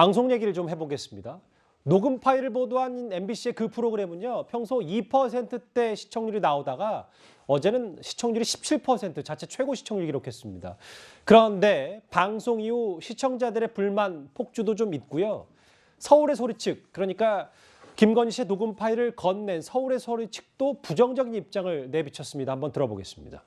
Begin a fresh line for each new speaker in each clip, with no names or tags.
방송 얘기를 좀 해보겠습니다. 녹음 파일을 보도한 MBC의 그 프로그램은요, 평소 2%대 시청률이 나오다가 어제는 시청률이 17%, 자체 최고 시청률을 기록했습니다. 그런데 방송 이후 시청자들의 불만, 폭주도 좀 있고요. 서울의 소리 측, 그러니까 김건희 씨의 녹음 파일을 건넨 서울의 소리 측도 부정적인 입장을 내비쳤습니다. 한번 들어보겠습니다.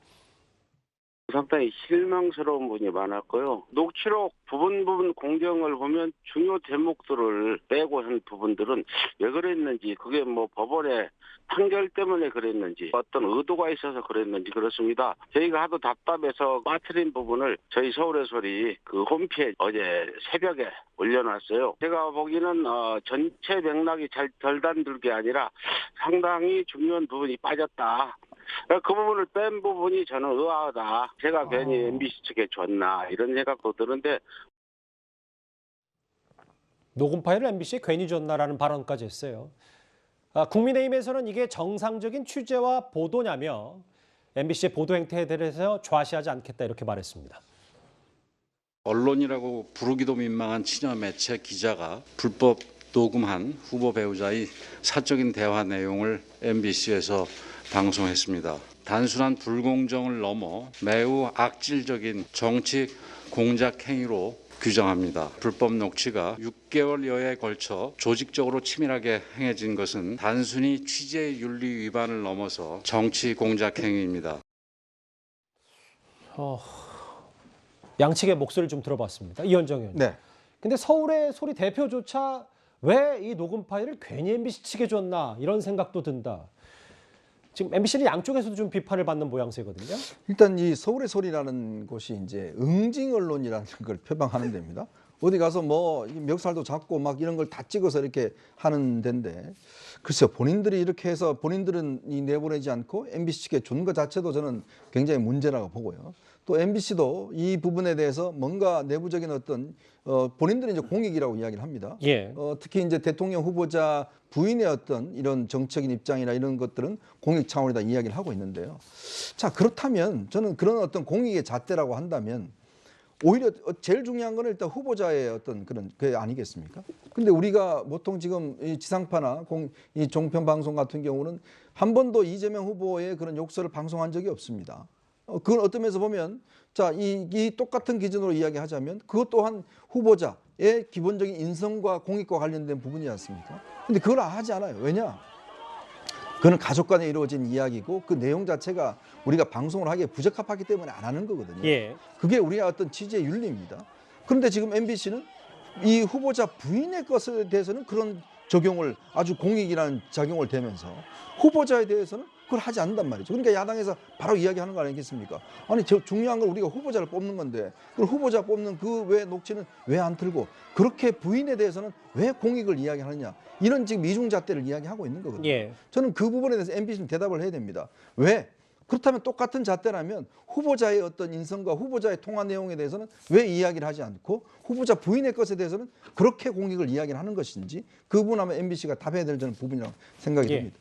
상당히 실망스러운 분이 많았고요. 녹취록 부분 공정을 보면 중요 대목들을 빼고 한 부분들은 왜 그랬는지, 그게 뭐 법원의 판결 때문에 그랬는지, 어떤 의도가 있어서 그랬는지 그렇습니다. 저희가 하도 답답해서 빠뜨린 부분을 저희 서울의 소리 그 홈페이지 어제 새벽에 올려놨어요. 제가 보기에는 전체 맥락이 잘 덜 단둘 게 아니라 상당히 중요한 부분이 빠졌다. 그 부분을 뺀 부분이 저는 의아하다. 제가 괜히 MBC 측에 줬나 이런 생각도 드는데.
녹음 파일을 MBC에 괜히 줬나라는 발언까지 했어요. 국민의힘에서는 이게 정상적인 취재와 보도냐며 MBC의 보도 행태에 대해서 좌시하지 않겠다 이렇게 말했습니다.
언론이라고 부르기도 민망한 친여 매체 기자가 불법 녹음한 후보 배우자의 사적인 대화 내용을 MBC에서 방송했습니다. 단순한 불공정을 넘어 매우 악질적인 정치 공작 행위로 규정합니다. 불법 녹취가 6개월여에 걸쳐 조직적으로 치밀하게 행해진 것은 단순히 취재 윤리 위반을 넘어서 정치 공작 행위입니다.
양측의 목소리를 좀 들어봤습니다. 이현정 의원님.
네.
근데 서울의 소리 대표조차 왜 이 녹음 파일을 괜히 MBC 측에 줬나 이런 생각도 든다. 지금 MBC는 양쪽에서도 좀 비판을 받는 모양새거든요.
일단 이 서울의 소리라는 곳이 이제 응징 언론이라는 걸 표방하는 데입니다. 어디 가서 뭐 멱살도 잡고 막 이런 걸 다 찍어서 이렇게 하는 데인데, 글쎄요, 본인들이 이렇게 해서 본인들은 내보내지 않고 MBC 측에 준 것 자체도 저는 굉장히 문제라고 보고요. 또 MBC도 이 부분에 대해서 뭔가 내부적인 어떤 본인들은 이제 공익이라고 이야기를 합니다.
예.
특히 이제 대통령 후보자 부인의 어떤 이런 정책인 입장이나 이런 것들은 공익 차원이다 이야기를 하고 있는데요. 자, 그렇다면 저는 그런 어떤 공익의 잣대라고 한다면 오히려 제일 중요한 건 일단 후보자의 어떤 그런 게 아니겠습니까? 근데 우리가 보통 지금 이 지상파나 이 종편 방송 같은 경우는 한 번도 이재명 후보의 그런 욕설을 방송한 적이 없습니다. 그건 어떤 면에서 보면, 자, 이 똑같은 기준으로 이야기하자면 그것 또한 후보자의 기본적인 인성과 공익과 관련된 부분이지 않습니까? 근데 그걸 하지 않아요. 왜냐? 그건 가족 간에 이루어진 이야기고 그 내용 자체가 우리가 방송을 하기에 부적합하기 때문에 안 하는 거거든요.
예.
그게 우리가 어떤 취재 윤리입니다. 그런데 지금 MBC는 이 후보자 부인의 것에 대해서는 그런 적용을, 아주 공익이라는 작용을 대면서 후보자에 대해서는 그걸 하지 않는단 말이죠. 그러니까 야당에서 바로 이야기하는 거 아니겠습니까? 아니, 저 중요한 건 우리가 후보자를 뽑는 건데 그걸 후보자 뽑는 그 외 녹취는 왜 안 틀고 그렇게 부인에 대해서는 왜 공익을 이야기하느냐, 이런 지금 이중잣대를 이야기하고 있는 거거든요.
예.
저는 그 부분에 대해서 MBC는 대답을 해야 됩니다. 왜? 그렇다면 똑같은 잣대라면 후보자의 어떤 인성과 후보자의 통화 내용에 대해서는 왜 이야기를 하지 않고 후보자 부인의 것에 대해서는 그렇게 공익을 이야기를 하는 것인지, 그 부분하면 MBC가 답해야 될 저는 부분이라고 생각이 듭니다.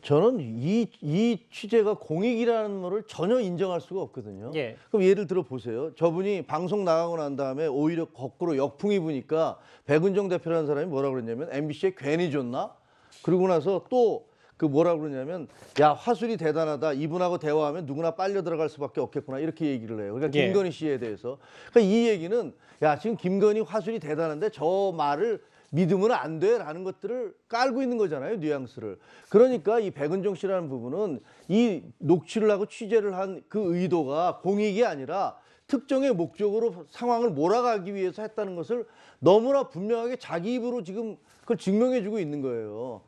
저는 이 취재가 공익이라는 거를 전혀 인정할 수가 없거든요.
예.
그럼 예를 들어 보세요. 저분이 방송 나가고 난 다음에 오히려 거꾸로 역풍이 부니까 백은정 대표라는 사람이 뭐라 그랬냐면 MBC에 괜히 줬나? 그러고 나서 또 그 뭐라 그러냐면, 야, 화술이 대단하다. 이분하고 대화하면 누구나 빨려 들어갈 수밖에 없겠구나. 이렇게 얘기를 해요. 그러니까
예.
김건희 씨에 대해서. 그러니까 이 얘기는, 야, 지금 김건희 화술이 대단한데 저 말을 믿으면 안 돼 라는 것들을 깔고 있는 거잖아요, 뉘앙스를. 그러니까 이 백은정 씨라는 부분은 이 녹취를 하고 취재를 한 그 의도가 공익이 아니라 특정의 목적으로 상황을 몰아가기 위해서 했다는 것을 너무나 분명하게 자기 입으로 지금 그걸 증명해주고 있는 거예요.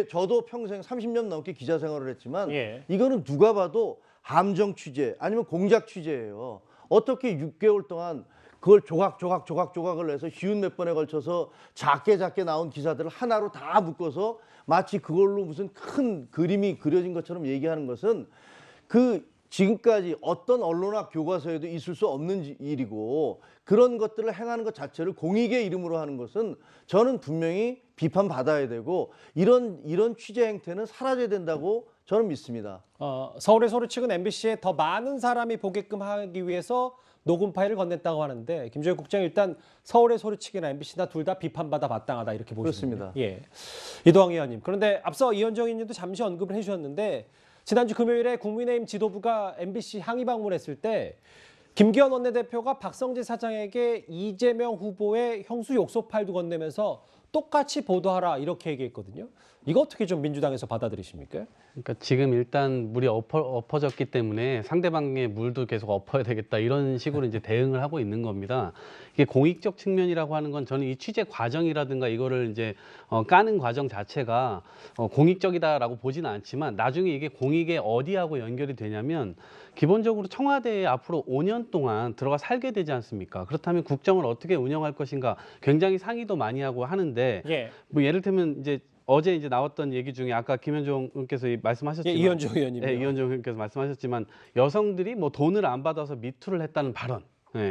저도 평생 30년 넘게 기자 생활을 했지만
예.
이거는 누가 봐도 함정 취재 아니면 공작 취재예요. 어떻게 6개월 동안 그걸 조각을 내서 쉬운 몇 번에 걸쳐서 작게 나온 기사들을 하나로 다 묶어서 마치 그걸로 무슨 큰 그림이 그려진 것처럼 얘기하는 것은 그 지금까지 어떤 언론학 교과서에도 있을 수 없는 일이고, 그런 것들을 행하는 것 자체를 공익의 이름으로 하는 것은 저는 분명히 비판받아야 되고, 이런 취재 행태는 사라져야 된다고 저는 믿습니다.
서울의 소리 측은 MBC에 더 많은 사람이 보게끔 하기 위해서 녹음 파일을 건넸다고 하는데 김종혁 국장이 일단 서울의 소리치기나 MBC나 둘 다 비판받아 마땅하다 이렇게 보시는군요.
그렇습니다.
예. 이동환 의원님. 그런데 앞서 이현정 의원님도 잠시 언급을 해주셨는데 지난주 금요일에 국민의힘 지도부가 MBC 항의 방문했을 때 김기현 원내대표가 박성재 사장에게 이재명 후보의 형수 욕설 파일도 건네면서 똑같이 보도하라 이렇게 얘기했거든요. 이거 어떻게 좀 민주당에서 받아들이십니까?
그러니까 지금 일단 물이 엎어졌기 때문에 상대방의 물도 계속 엎어야 되겠다 이런 식으로 이제 대응을 하고 있는 겁니다. 이게 공익적 측면이라고 하는 건 저는 이 취재 과정이라든가 이거를 이제 까는 과정 자체가 공익적이다라고 보지는 않지만 나중에 이게 공익에 어디하고 연결이 되냐면 기본적으로 청와대에 앞으로 5년 동안 들어가 살게 되지 않습니까? 그렇다면 국정을 어떻게 운영할 것인가 굉장히 상의도 많이 하고 하는데
예.
뭐 예를 들면 이제 어제 이제 나왔던 얘기 중에 아까 김현종 의원께서 말씀하셨지만
이현정 의원님.
이현종 의원께서 말씀하셨지만 여성들이 뭐 돈을 안 받아서 미투를 했다는 발언.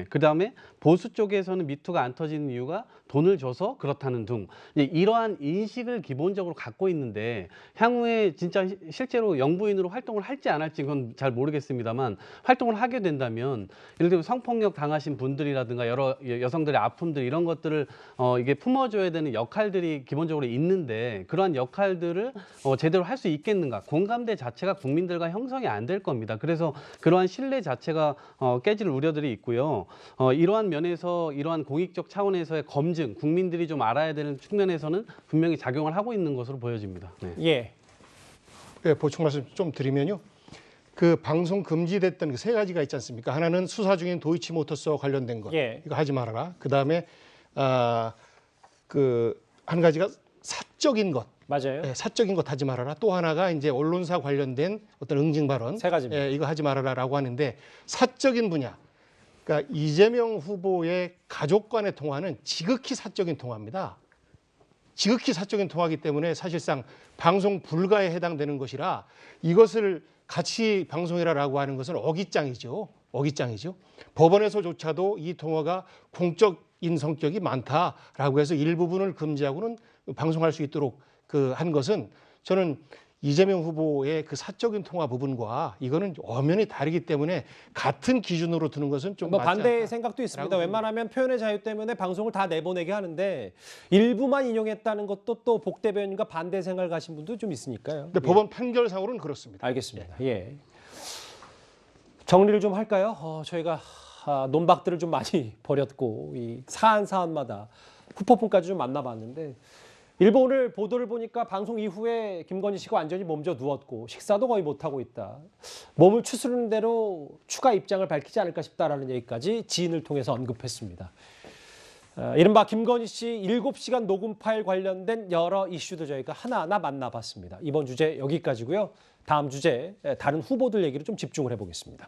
그다음에 보수 쪽에서는 미투가 안 터지는 이유가 돈을 줘서 그렇다는 등 이러한 인식을 기본적으로 갖고 있는데 향후에 진짜 실제로 영부인으로 활동을 할지 안 할지 그건 잘 모르겠습니다만 활동을 하게 된다면 예를 들면 성폭력 당하신 분들이라든가 여러 여성들의 아픔들 이런 것들을 이게 품어줘야 되는 역할들이 기본적으로 있는데 그러한 역할들을 제대로 할 수 있겠는가 공감대 자체가 국민들과 형성이 안 될 겁니다. 그래서 그러한 신뢰 자체가 깨질 우려들이 있고요. 이러한 면에서 이러한 공익적 차원에서의 검증, 국민들이 좀 알아야 되는 측면에서는 분명히 작용을 하고 있는 것으로 보여집니다. 네.
예.
네, 보충 말씀 좀 드리면요. 그 방송 금지됐던 그 세 가지가 있지 않습니까? 하나는 수사 중인 도이치모터스와 관련된 것.
예.
이거 하지 말아라. 그다음에 그 한 가지가 사적인 것.
맞아요.
예, 사적인 것 하지 말아라. 또 하나가 이제 언론사 관련된 어떤 응징 발언.
세 가지입니다.
예, 이거 하지 말아라라고 하는데 사적인 분야. 그러니까 이재명 후보의 가족 간의 통화는 지극히 사적인 통화입니다. 지극히 사적인 통화이기 때문에 사실상 방송 불가에 해당되는 것이라 이것을 같이 방송해라라고 하는 것은 어깃장이죠. 어깃장이죠. 법원에서조차도 이 통화가 공적인 성격이 많다라고 해서 일부분을 금지하고는 방송할 수 있도록 한 것은 저는 이재명 후보의 그 사적인 통화 부분과 이거는 엄연히 다르기 때문에 같은 기준으로 두는 것은 좀
뭐
맞지
반대의
않다.
생각도 있습니다.
라고
웬만하면 표현의 자유 때문에 방송을 다 내보내게 하는데 일부만 인용했다는 것도 또 복 대변인과 반대 생각을 가신 분도 좀 있으니까요.
근데 법원 판결상으로는 그렇습니다.
알겠습니다. 예. 정리를 좀 할까요? 저희가 논박들을 좀 많이 벌였고 이 사안마다 후폭풍까지 좀 만나봤는데 일부 오늘 보도를 보니까 방송 이후에 김건희 씨가 완전히 몸져 누웠고 식사도 거의 못하고 있다. 몸을 추스르는 대로 추가 입장을 밝히지 않을까 싶다라는 얘기까지 지인을 통해서 언급했습니다. 이른바 김건희 씨 7시간 녹음 파일 관련된 여러 이슈도 저희가 하나하나 만나봤습니다. 이번 주제 여기까지고요. 다음 주제 다른 후보들 얘기를 좀 집중을 해보겠습니다.